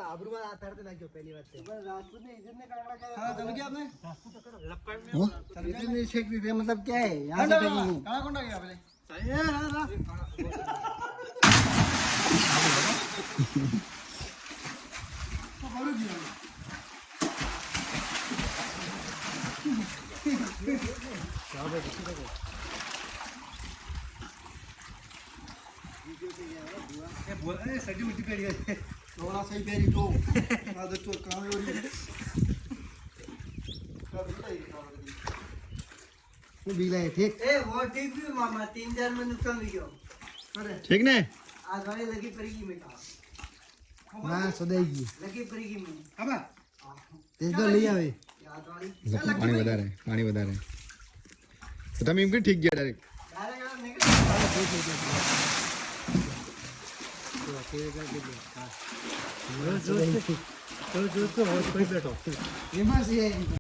આબરૂમાં આ તારતે નાખ્યો પહેલી વાત તે રાજપૂત ने इज्जत ने कागड़ा का हां चल गया आपने રાજપૂત तो कर लपड़ में इज्जत ने शेख भी मतलब क्या है यहां से फेंकेंगे काला कौन गया पहले सही है ना तो बोलो जी क्या भाई किसी को ये बोल अरे सजी मुट्ठी पेड़ी है थोड़ा सही पेड़ी तो आदत तो काम हो रही है वो बीला है ठीक ए वो ठीक भी मामा 3-4 में नुकसान भी गयो अरे ठीक ने आज वाली लगी पड़ेगी में का ना सदाईगी लगी पड़ेगी में अब तेज तो ले आवे याद वाली પાણી વધારે તો તમે એમ કે ઠીક ગયા ડાયરેક્ટ डायरेक्ट निकल तो कोई बैठो ये मत ये